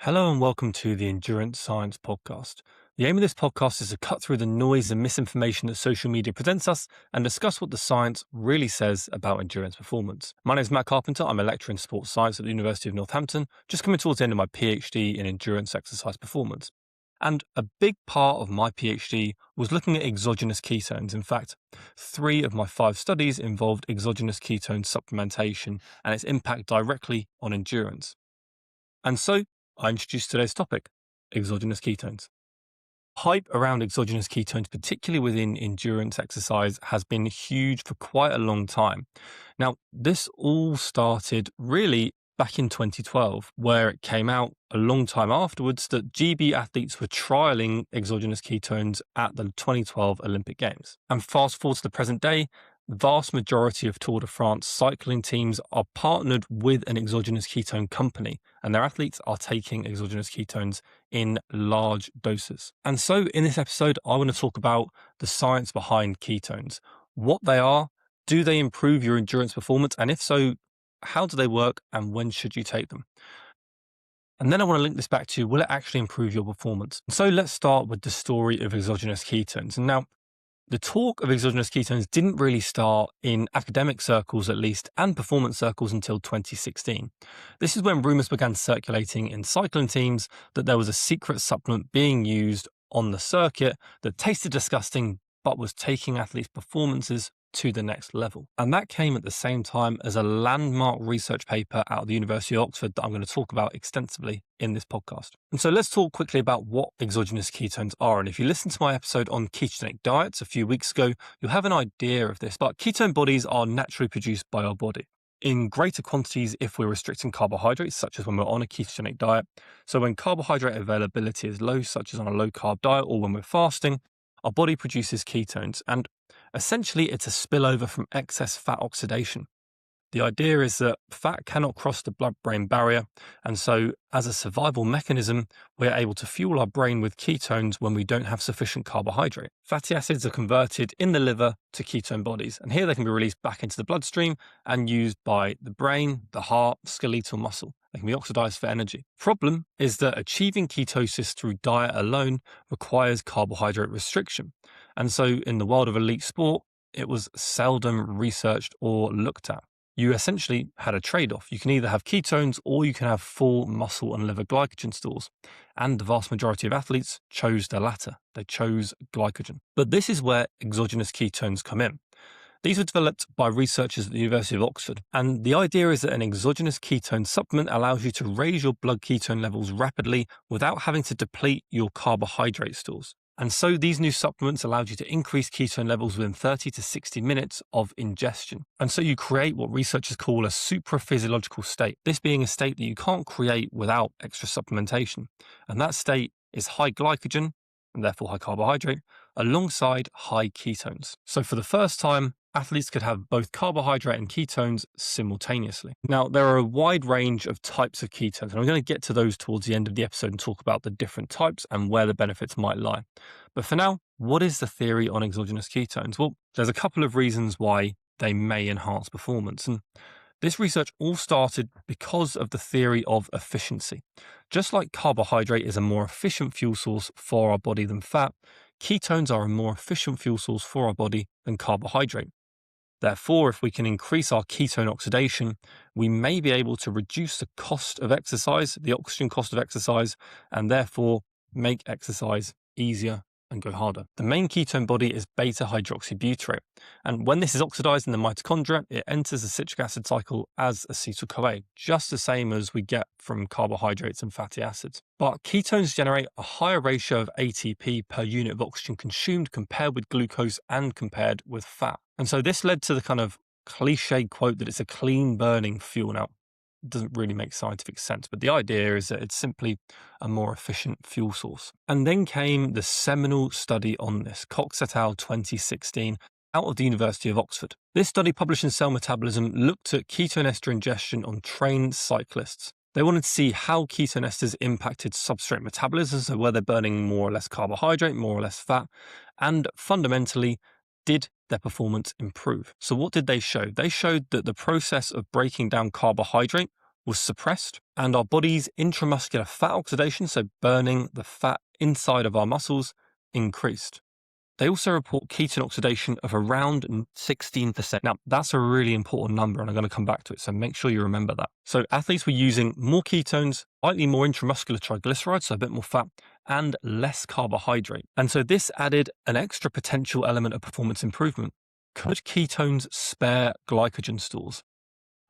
Hello and welcome to the Endurance Science Podcast. The aim of this podcast is to cut through the noise and misinformation that social media presents us and discuss what the science really says about endurance performance. My name is Matt Carpenter. I'm a lecturer in sports science at the University of Northampton, just coming towards the end of my PhD in endurance exercise performance. And a big part of my PhD was looking at exogenous ketones. In fact, 3 of my 5 studies involved exogenous ketone supplementation and its impact directly on endurance. And so I introduced today's topic, exogenous ketones. Hype around exogenous ketones, particularly within endurance exercise, has been huge for quite a long time. Now, this all started really back in 2012, where it came out a long time afterwards that GB athletes were trialing exogenous ketones at the 2012 Olympic Games. And fast forward to the present day, the vast majority of Tour de France cycling teams are partnered with an exogenous ketone company, and their athletes are taking exogenous ketones in large doses. And so in this episode, I want to talk about the science behind ketones, what they are, do they improve your endurance performance, and if so, how do they work and when should you take them? And then I want to link this back to, will it actually improve your performance? So let's start with the story of exogenous ketones. And now, the talk of exogenous ketones didn't really start in academic circles, at least, and performance circles until 2016. This is when rumors began circulating in cycling teams that there was a secret supplement being used on the circuit that tasted disgusting, but was taking athletes' performances to the next level. And that came at the same time as a landmark research paper out of the University of Oxford that I'm going to talk about extensively in this podcast. And so let's talk quickly about what exogenous ketones are. And if you listen to my episode on ketogenic diets a few weeks ago, you'll have an idea of this. But ketone bodies are naturally produced by our body in greater quantities if we're restricting carbohydrates, such as when we're on a ketogenic diet. So when carbohydrate availability is low, such as on a low carb diet or when we're fasting, our body produces ketones, and essentially it's a spillover from excess fat oxidation. The idea is that fat cannot cross the blood-brain barrier, and so as a survival mechanism, we're able to fuel our brain with ketones when we don't have sufficient carbohydrate. Fatty acids are converted in the liver to ketone bodies, and here they can be released back into the bloodstream and used by the brain, the heart, skeletal muscle. They can be oxidized for energy. Problem is that achieving ketosis through diet alone requires carbohydrate restriction. And so in the world of elite sport, it was seldom researched or looked at. You essentially had a trade-off. You can either have ketones or you can have full muscle and liver glycogen stores. And the vast majority of athletes chose the latter. They chose glycogen. But this is where exogenous ketones come in. These were developed by researchers at the University of Oxford. And the idea is that an exogenous ketone supplement allows you to raise your blood ketone levels rapidly without having to deplete your carbohydrate stores. And so these new supplements allowed you to increase ketone levels within 30 to 60 minutes of ingestion. And so you create what researchers call a supraphysiological state, this being a state that you can't create without extra supplementation. And that state is high glycogen, and therefore high carbohydrate, alongside high ketones. So for the first time, athletes could have both carbohydrate and ketones simultaneously. Now, there are a wide range of types of ketones, and I'm going to get to those towards the end of the episode and talk about the different types and where the benefits might lie. But for now, what is the theory on exogenous ketones? Well, there's a couple of reasons why they may enhance performance. And this research all started because of the theory of efficiency. Just like carbohydrate is a more efficient fuel source for our body than fat, ketones are a more efficient fuel source for our body than carbohydrate. Therefore, if we can increase our ketone oxidation, we may be able to reduce the cost of exercise, the oxygen cost of exercise, and therefore make exercise easier and go harder. The main ketone body is beta-hydroxybutyrate, and when this is oxidized in the mitochondria, it enters the citric acid cycle as acetyl-CoA, just the same as we get from carbohydrates and fatty acids. But ketones generate a higher ratio of ATP per unit of oxygen consumed compared with glucose and compared with fat. And so this led to the kind of cliche quote that it's a clean burning fuel. Now, it doesn't really make scientific sense, but the idea is that it's simply a more efficient fuel source. And then came the seminal study on this, Cox et al. 2016, out of the University of Oxford. This study, published in Cell Metabolism, looked at ketone ester ingestion on trained cyclists. They wanted to see how ketone esters impacted substrate metabolism, so whether burning more or less carbohydrate, more or less fat, and fundamentally, did their performance improve? So what did they show? They showed that the process of breaking down carbohydrate was suppressed, and our body's intramuscular fat oxidation, so burning the fat inside of our muscles, increased. They also report ketone oxidation of around 16%. Now, that's a really important number, and I'm going to come back to it, so make sure you remember that. So athletes were using more ketones, slightly more intramuscular triglycerides, so a bit more fat, and less carbohydrate. And so this added an extra potential element of performance improvement. Could ketones spare glycogen stores?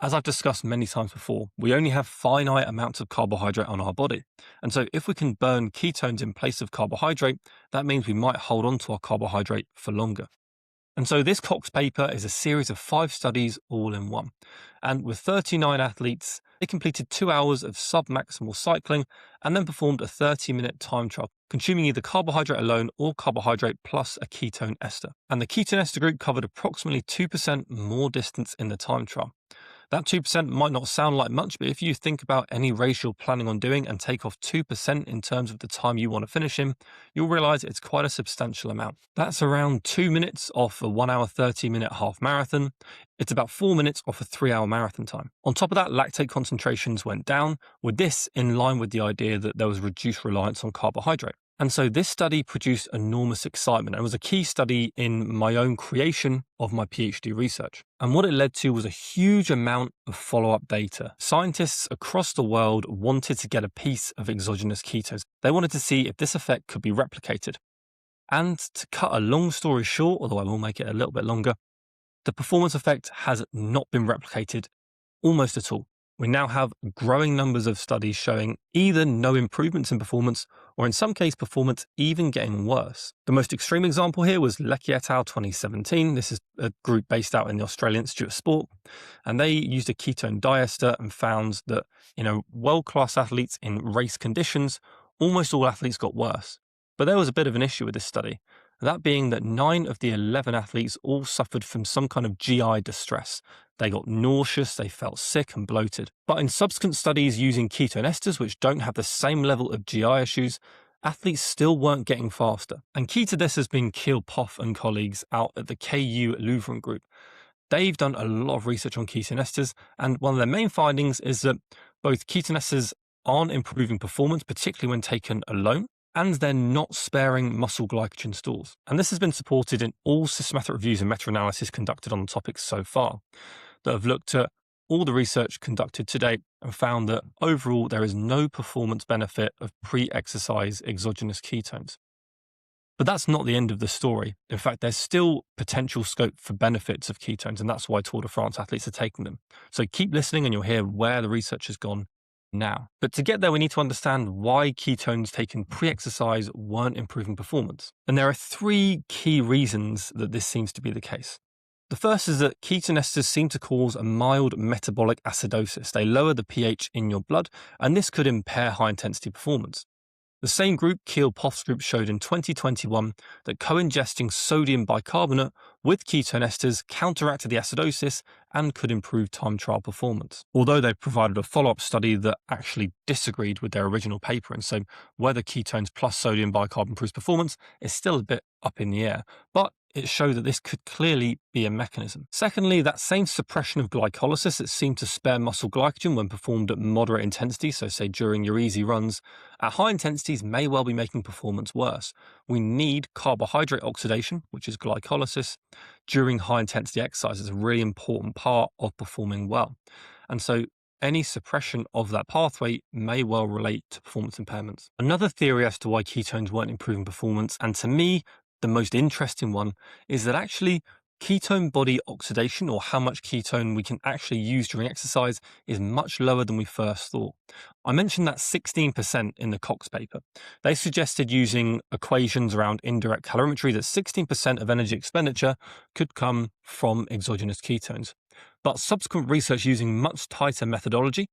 As I've discussed many times before, we only have finite amounts of carbohydrate on our body. And so if we can burn ketones in place of carbohydrate, that means we might hold on to our carbohydrate for longer. And so this Cox paper is a series of 5 studies all in one. And with 39 athletes, they completed 2 hours of submaximal cycling and then performed a 30-minute time trial, consuming either carbohydrate alone or carbohydrate plus a ketone ester. And the ketone ester group covered approximately 2% more distance in the time trial. That 2% might not sound like much, but if you think about any race you're planning on doing and take off 2% in terms of the time you want to finish in, you'll realize it's quite a substantial amount. That's around 2 minutes off a 1 hour 30-minute half marathon. It's about 4 minutes off a 3-hour marathon time. On top of that, lactate concentrations went down, with this in line with the idea that there was reduced reliance on carbohydrate. And so this study produced enormous excitement and was a key study in my own creation of my PhD research. And what it led to was a huge amount of follow-up data. Scientists across the world wanted to get a piece of exogenous ketones. They wanted to see if this effect could be replicated. And to cut a long story short, although I will make it a little bit longer, the performance effect has not been replicated almost at all. We now have growing numbers of studies showing either no improvements in performance or in some cases performance even getting worse. The most extreme example here was Leckie et al. 2017. This is a group based out in the Australian Institute of Sport, and they used a ketone diester and found that world-class athletes in race conditions, almost all athletes got worse. But there was a bit of an issue with this study, that being that 9 of the 11 athletes all suffered from some kind of GI distress. They got nauseous, they felt sick and bloated. But in subsequent studies using ketone esters, which don't have the same level of GI issues, athletes still weren't getting faster. And key to this has been Kjell Poff and colleagues out at the KU Leuven group. They've done a lot of research on ketone esters, and one of their main findings is that both ketone esters aren't improving performance, particularly when taken alone, and they're not sparing muscle glycogen stores. And this has been supported in all systematic reviews and meta-analysis conducted on the topic so far that have looked at all the research conducted to date and found that overall there is no performance benefit of pre-exercise exogenous ketones. But that's not the end of the story. In fact, there's still potential scope for benefits of ketones, and that's why Tour de France athletes are taking them. So keep listening and you'll hear where the research has gone now. But to get there, we need to understand why ketones taken pre-exercise weren't improving performance. And there are 3 key reasons that this seems to be the case. The first is that ketone esters seem to cause a mild metabolic acidosis. They lower the pH in your blood, and this could impair high-intensity performance. The same group, Kjell Poff's group, showed in 2021 that co-ingesting sodium bicarbonate with ketone esters counteracted the acidosis and could improve time trial performance. Although they provided a follow-up study that actually disagreed with their original paper, and so whether ketones plus sodium bicarb improves performance is still a bit up in the air. But it showed that this could clearly be a mechanism. Secondly, that same suppression of glycolysis that seemed to spare muscle glycogen when performed at moderate intensity, so say during your easy runs, at high intensities may well be making performance worse. We need carbohydrate oxidation, which is glycolysis, during high intensity exercise. Is a really important part of performing well. And so any suppression of that pathway may well relate to performance impairments. Another theory as to why ketones weren't improving performance, and to me, the most interesting one, is that actually ketone body oxidation, or how much ketone we can actually use during exercise, is much lower than we first thought. I mentioned that 16% in the Cox paper. They suggested using equations around indirect calorimetry that 16% of energy expenditure could come from exogenous ketones. But subsequent research using much tighter methodology,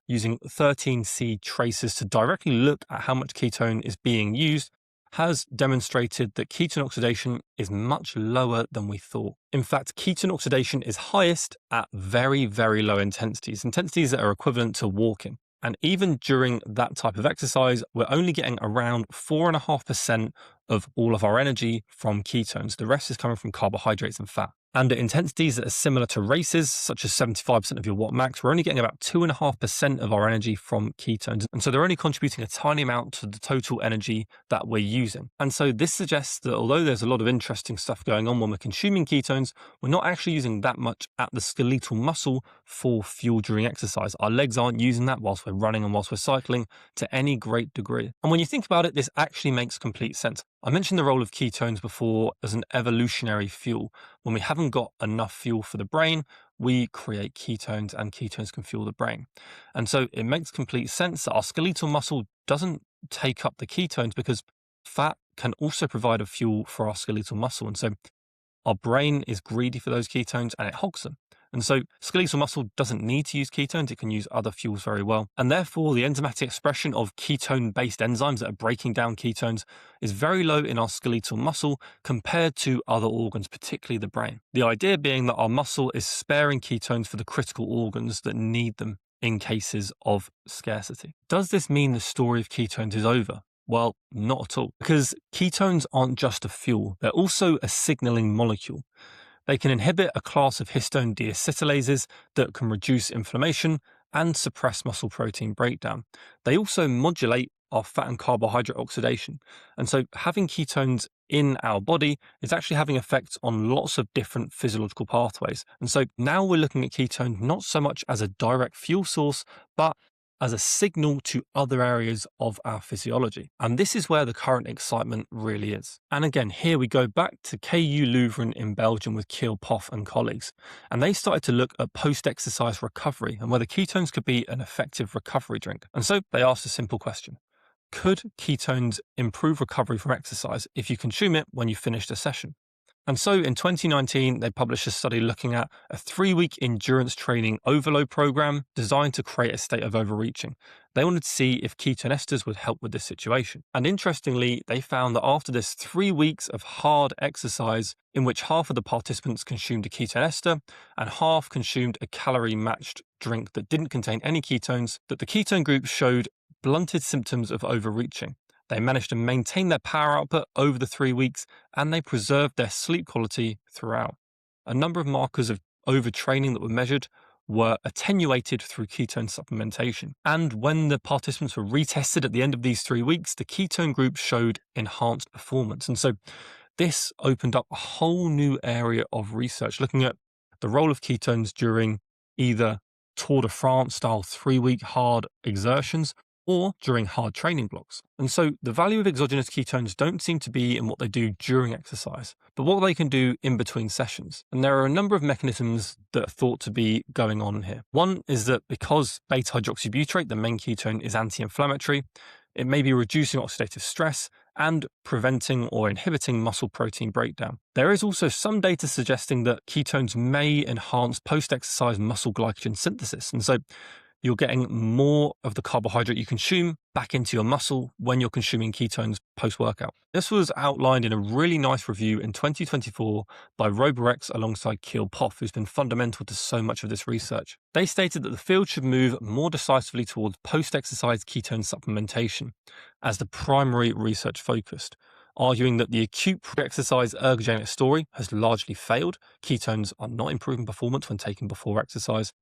using 13C traces to directly look at how much ketone is being used, has demonstrated that ketone oxidation is much lower than we thought. In fact, ketone oxidation is highest at very, very low intensities that are equivalent to walking. And even during that type of exercise, we're only getting around 4.5% of all of our energy from ketones. The rest is coming from carbohydrates and fat. And at intensities that are similar to races, such as 75% of your watt max, we're only getting about 2.5% of our energy from ketones. And so they're only contributing a tiny amount to the total energy that we're using. And so this suggests that although there's a lot of interesting stuff going on when we're consuming ketones, we're not actually using that much at the skeletal muscle for fuel during exercise. Our legs aren't using that whilst we're running and whilst we're cycling to any great degree. And when you think about it, this actually makes complete sense. I mentioned the role of ketones before as an evolutionary fuel. When we haven't got enough fuel for the brain, we create ketones, and ketones can fuel the brain. And so it makes complete sense that our skeletal muscle doesn't take up the ketones because fat can also provide a fuel for our skeletal muscle. And so our brain is greedy for those ketones and it hogs them. And so skeletal muscle doesn't need to use ketones, it can use other fuels very well. And therefore, the enzymatic expression of ketone-based enzymes that are breaking down ketones is very low in our skeletal muscle compared to other organs, particularly the brain. The idea being that our muscle is sparing ketones for the critical organs that need them in cases of scarcity. Does this mean the story of ketones is over? Well, not at all, because ketones aren't just a fuel, they're also a signaling molecule. They can inhibit a class of histone deacetylases that can reduce inflammation and suppress muscle protein breakdown. They also modulate our fat and carbohydrate oxidation. And so having ketones in our body is actually having effects on lots of different physiological pathways. And so now we're looking at ketones not so much as a direct fuel source, but as a signal to other areas of our physiology. And this is where the current excitement really is. And again, here we go back to KU Leuven in Belgium with Kiel Poff and colleagues. And they started to look at post-exercise recovery and whether ketones could be an effective recovery drink. And so they asked a simple question. Could ketones improve recovery from exercise if you consume it when you finished a session? And so in 2019, they published a study looking at a 3-week endurance training overload program designed to create a state of overreaching. They wanted to see if ketone esters would help with this situation. And interestingly, they found that after this 3 weeks of hard exercise, in which half of the participants consumed a ketone ester and half consumed a calorie-matched drink that didn't contain any ketones, that the ketone group showed blunted symptoms of overreaching. They managed to maintain their power output over the 3 weeks, and they preserved their sleep quality throughout. A number of markers of overtraining that were measured were attenuated through ketone supplementation. And when the participants were retested at the end of these 3 weeks, the ketone group showed enhanced performance. And so this opened up a whole new area of research looking at the role of ketones during either Tour de France style 3-week hard exertions or during hard training blocks. And so the value of exogenous ketones don't seem to be in what they do during exercise, but what they can do in between sessions. And there are a number of mechanisms that are thought to be going on here. One is that because beta-hydroxybutyrate, the main ketone, is anti-inflammatory, it may be reducing oxidative stress and preventing or inhibiting muscle protein breakdown. There is also some data suggesting that ketones may enhance post-exercise muscle glycogen synthesis. And so you're getting more of the carbohydrate you consume back into your muscle when you're consuming ketones post-workout. This was outlined in a really nice review in 2024 by Roborex alongside Kiel Poff, who's been fundamental to so much of this research. They stated that the field should move more decisively towards post-exercise ketone supplementation as the primary research focused, arguing that the acute pre-exercise ergogenic story has largely failed. Ketones are not improving performance when taken before exercise,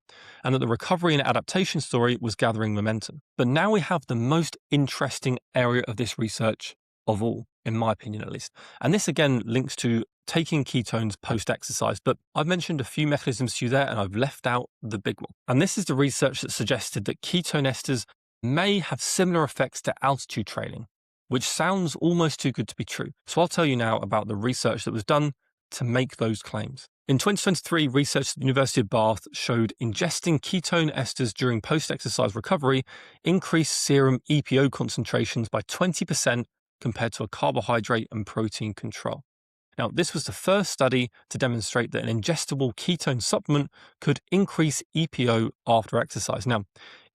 and that the recovery and adaptation story was gathering momentum. But now we have the most interesting area of this research of all, in my opinion at least. And this again links to taking ketones post-exercise, but I've mentioned a few mechanisms to you there and I've left out the big one. And this is the research that suggested that ketone esters may have similar effects to altitude training, which sounds almost too good to be true. So I'll tell you now about the research that was done to make those claims. In 2023, research at the University of Bath showed ingesting ketone esters during post-exercise recovery increased serum EPO concentrations by 20% compared to a carbohydrate and protein control. Now, this was the first study to demonstrate that an ingestible ketone supplement could increase EPO after exercise. Now,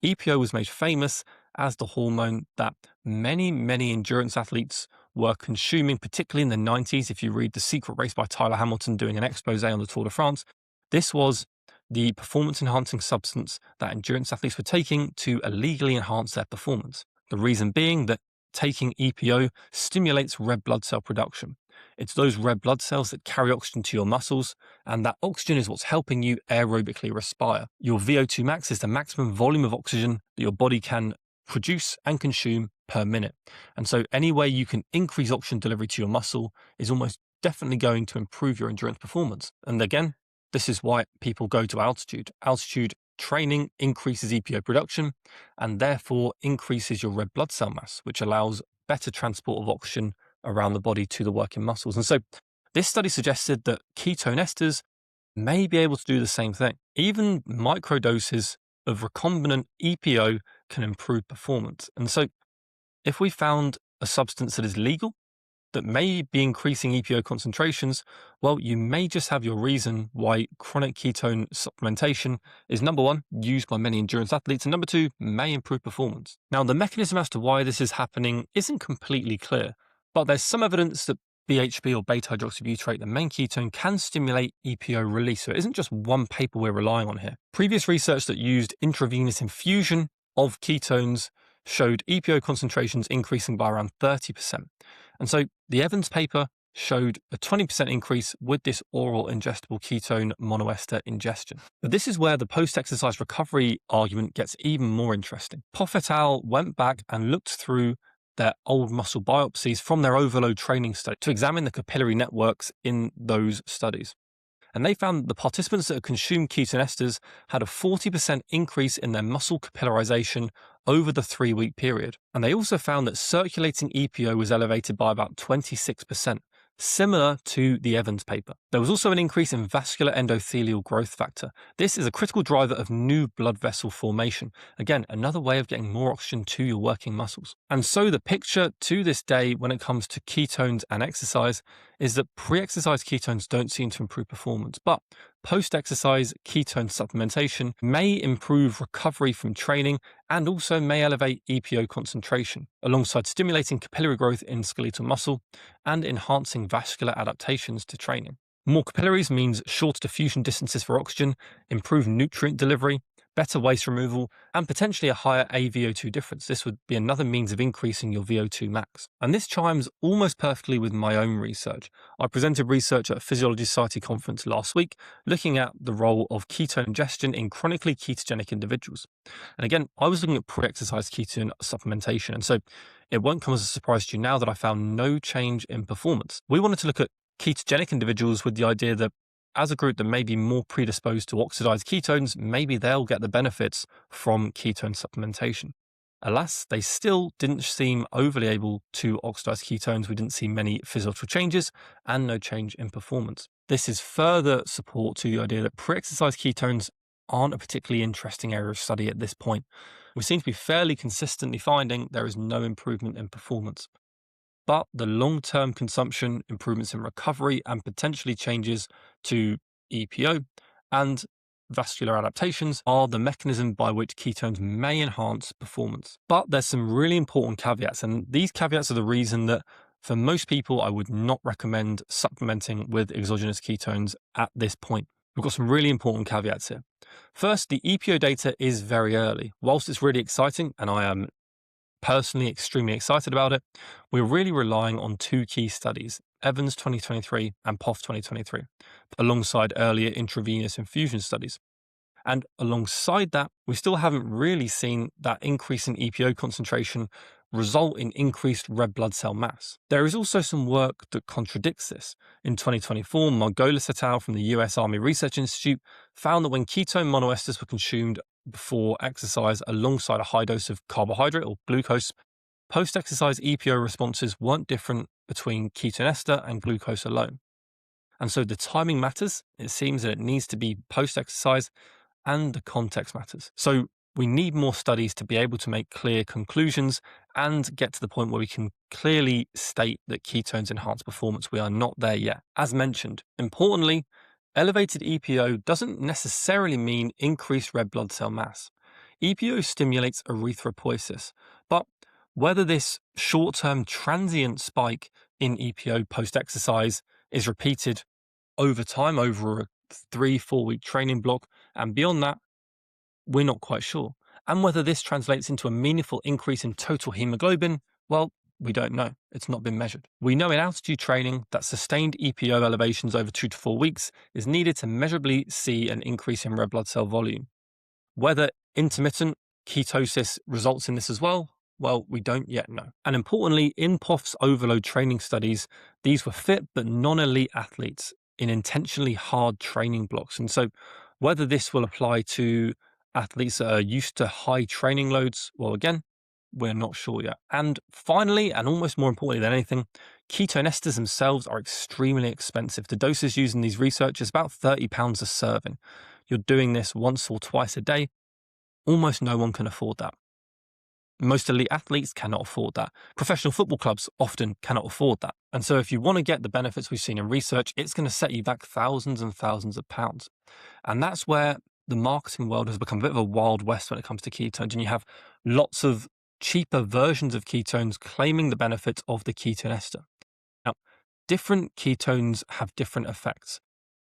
EPO was made famous as the hormone that many endurance athletes were consuming, particularly in the 90s. If you read The Secret Race by Tyler Hamilton doing an expose on the Tour de France, this was the performance-enhancing substance that endurance athletes were taking to illegally enhance their performance. The reason being that taking EPO stimulates red blood cell production. It's those red blood cells that carry oxygen to your muscles, and that oxygen is what's helping you aerobically respire. Your VO2 max is the maximum volume of oxygen that your body can produce and consume per minute. And so any way you can increase oxygen delivery to your muscle is almost definitely going to improve your endurance performance. And again, this is why people go to altitude. Altitude training increases EPO production and therefore increases your red blood cell mass, which allows better transport of oxygen around the body to the working muscles. And so this study suggested that ketone esters may be able to do the same thing. Even microdoses of recombinant EPO can improve performance. And so if we found a substance that is legal, that may be increasing EPO concentrations, well, you may just have your reason why chronic ketone supplementation is, number one, used by many endurance athletes, and number two, may improve performance. Now, the mechanism as to why this is happening isn't completely clear, but there's some evidence that BHB or beta hydroxybutyrate, the main ketone, can stimulate EPO release. So it isn't just one paper we're relying on here. Previous research that used intravenous infusion of ketones showed EPO concentrations increasing by around 30%. And so the Evans paper showed a 20% increase with this oral ingestible ketone monoester ingestion. But this is where the post-exercise recovery argument gets even more interesting. Poff et al. Went back and looked through their old muscle biopsies from their overload training study to examine the capillary networks in those studies. And they found that the participants that had consumed ketone esters had a 40% increase in their muscle capillarization over the 3-week period. And they also found that circulating EPO was elevated by about 26%, similar to the Evans paper. There was also an increase in vascular endothelial growth factor. This is a critical driver of new blood vessel formation. Again, another way of getting more oxygen to your working muscles. And so the picture to this day when it comes to ketones and exercise is that pre-exercise ketones don't seem to improve performance, but post-exercise ketone supplementation may improve recovery from training and also may elevate EPO concentration, alongside stimulating capillary growth in skeletal muscle and enhancing vascular adaptations to training. More capillaries means shorter diffusion distances for oxygen, improved nutrient delivery, better waste removal, and potentially a higher AVO2 difference. This would be another means of increasing your VO2 max. And this chimes almost perfectly with my own research. I presented research at a Physiology Society conference last week, looking at the role of ketone ingestion in chronically ketogenic individuals. And again, I was looking at pre-exercise ketone supplementation. And so it won't come as a surprise to you now that I found no change in performance. We wanted to look at ketogenic individuals with the idea that as a group that may be more predisposed to oxidized ketones, maybe they'll get the benefits from ketone supplementation. Alas, they still didn't seem overly able to oxidize ketones. We didn't see many physiological changes and no change in performance. This is further support to the idea that pre-exercise ketones aren't a particularly interesting area of study at this point. We seem to be fairly consistently finding there is no improvement in performance. But the long-term consumption, improvements in recovery, and potentially changes to EPO and vascular adaptations are the mechanism by which ketones may enhance performance. But there's some really important caveats, and these caveats are the reason that for most people, I would not recommend supplementing with exogenous ketones at this point. We've got some really important caveats here. First, the EPO data is very early. Whilst it's really exciting, and I am personally extremely excited about it, we're really relying on two key studies, Evans 2023 and POF 2023, alongside earlier intravenous infusion studies. And alongside that, we still haven't really seen that increase in EPO concentration result in increased red blood cell mass. There is also some work that contradicts this. In 2024, Margolis et al. From the US Army Research Institute found that when ketone monoesters were consumed before exercise alongside a high dose of carbohydrate or glucose, post-exercise EPO responses weren't different between ketone ester and glucose alone. And so the timing matters. It seems that it needs to be post-exercise, and the context matters. So we need more studies to be able to make clear conclusions and get to the point where we can clearly state that ketones enhance performance. We are not there yet. As mentioned, importantly, elevated EPO doesn't necessarily mean increased red blood cell mass. EPO stimulates erythropoiesis, but whether this short-term transient spike in EPO post-exercise is repeated over time, over a 3-4 week training block, and beyond that, we're not quite sure. And whether this translates into a meaningful increase in total hemoglobin, well, We don't know. It's not been measured. We know in altitude training that sustained EPO elevations over 2 to 4 weeks is needed to measurably see an increase in red blood cell volume. Whether intermittent ketosis results in this as well, we don't yet know. And importantly, in POF's overload training studies, these were fit but non-elite athletes in intentionally hard training blocks. And so whether this will apply to athletes that are used to high training loads, well, again, we're not sure yet. And finally, and almost more importantly than anything, ketone esters themselves are extremely expensive. The doses used in these research is about £30 a serving. You're doing this once or twice a day. Almost no one can afford that. Most elite athletes cannot afford that. Professional football clubs often cannot afford that. And so if you want to get the benefits we've seen in research, it's going to set you back thousands and thousands of pounds. And that's where the marketing world has become a bit of a wild west when it comes to ketones. And you have lots of cheaper versions of ketones claiming the benefits of the ketone ester. Now, different ketones have different effects.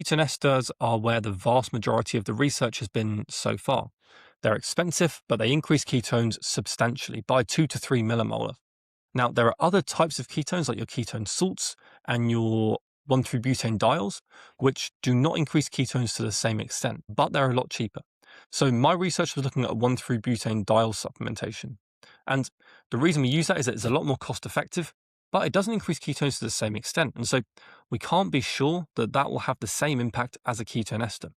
Ketone esters are where the vast majority of the research has been so far. They're expensive, but they increase ketones substantially by 2 to 3 millimolar. Now, there are other types of ketones like your ketone salts and your 1,3-butane diols, which do not increase ketones to the same extent, but they're a lot cheaper. So my research was looking at 1,3-butane diol supplementation. And the reason we use that is that it's a lot more cost effective, but it doesn't increase ketones to the same extent. And so we can't be sure that that will have the same impact as a ketone ester.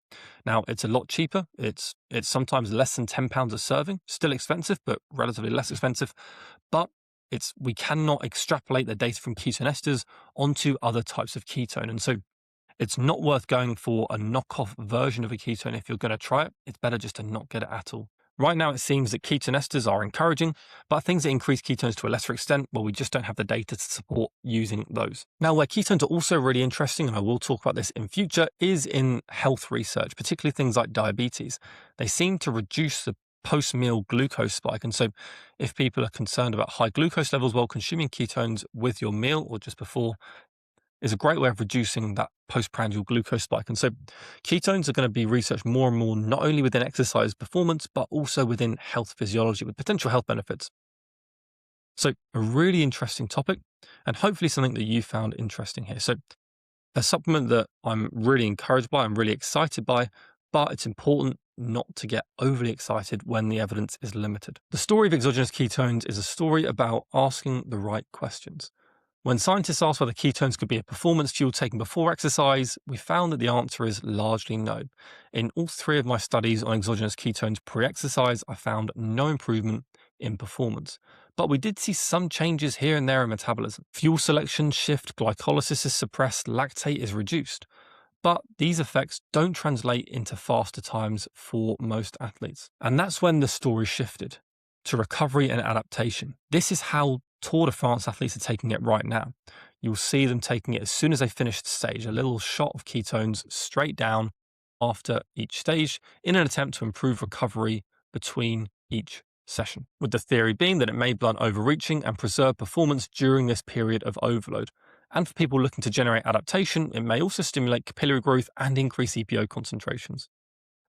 Now, it's a lot cheaper. It's sometimes less than £10 a serving, still expensive, but relatively less expensive. But we cannot extrapolate the data from ketone esters onto other types of ketone. And so it's not worth going for a knockoff version of a ketone if you're going to try it. It's better just to not get it at all. Right now, it seems that ketone esters are encouraging, but things that increase ketones to a lesser extent, well, we just don't have the data to support using those. Now, where ketones are also really interesting, and I will talk about this in future, is in health research, particularly things like diabetes. They seem to reduce the post-meal glucose spike. And so if people are concerned about high glucose levels, well, consuming ketones with your meal or just before is a great way of reducing that postprandial glucose spike. And so ketones are going to be researched more and more, not only within exercise performance, but also within health physiology with potential health benefits. So a really interesting topic, and hopefully something that you found interesting here. So a supplement that I'm really encouraged by, I'm really excited by, but it's important not to get overly excited when the evidence is limited. The story of exogenous ketones is a story about asking the right questions. When scientists asked whether ketones could be a performance fuel taken before exercise, we found that the answer is largely no. In all 3 of my studies on exogenous ketones pre-exercise, I found no improvement in performance. But we did see some changes here and there in metabolism. Fuel selection shift, glycolysis is suppressed, lactate is reduced. But these effects don't translate into faster times for most athletes. And that's when the story shifted to recovery and adaptation. This is how Tour de France athletes are taking it right now. You'll see them taking it as soon as they finish the stage, a little shot of ketones straight down after each stage in an attempt to improve recovery between each session, with the theory being that it may blunt overreaching and preserve performance during this period of overload. And for people looking to generate adaptation, it may also stimulate capillary growth and increase EPO concentrations.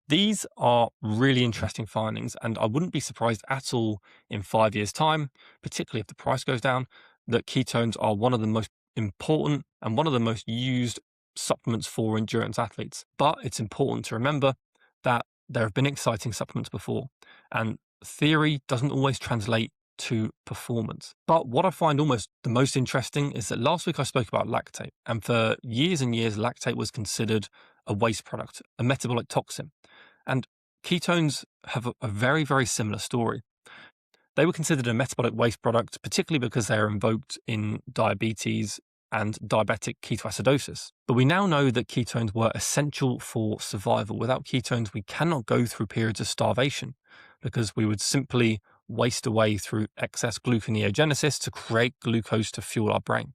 These are really interesting findings, and I wouldn't be surprised at all in 5 years' time, particularly if the price goes down, that ketones are one of the most important and one of the most used supplements for endurance athletes. But it's important to remember that there have been exciting supplements before, and theory doesn't always translate to performance. But what I find almost the most interesting is that last week I spoke about lactate, and for years and years, lactate was considered a waste product, a metabolic toxin. And ketones have a very, very similar story. They were considered a metabolic waste product, particularly because they are invoked in diabetes and diabetic ketoacidosis. But we now know that ketones were essential for survival. Without ketones, we cannot go through periods of starvation because we would simply waste away through excess gluconeogenesis to create glucose to fuel our brain.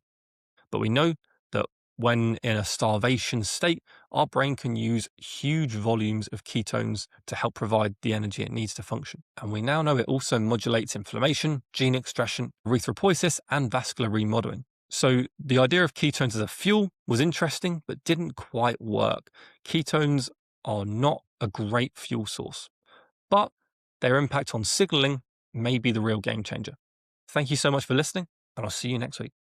But we know that when in a starvation state, our brain can use huge volumes of ketones to help provide the energy it needs to function. And we now know it also modulates inflammation, gene expression, erythropoiesis, and vascular remodeling. So the idea of ketones as a fuel was interesting, but didn't quite work. Ketones are not a great fuel source, but their impact on signaling may be the real game changer. Thank you so much for listening, and I'll see you next week.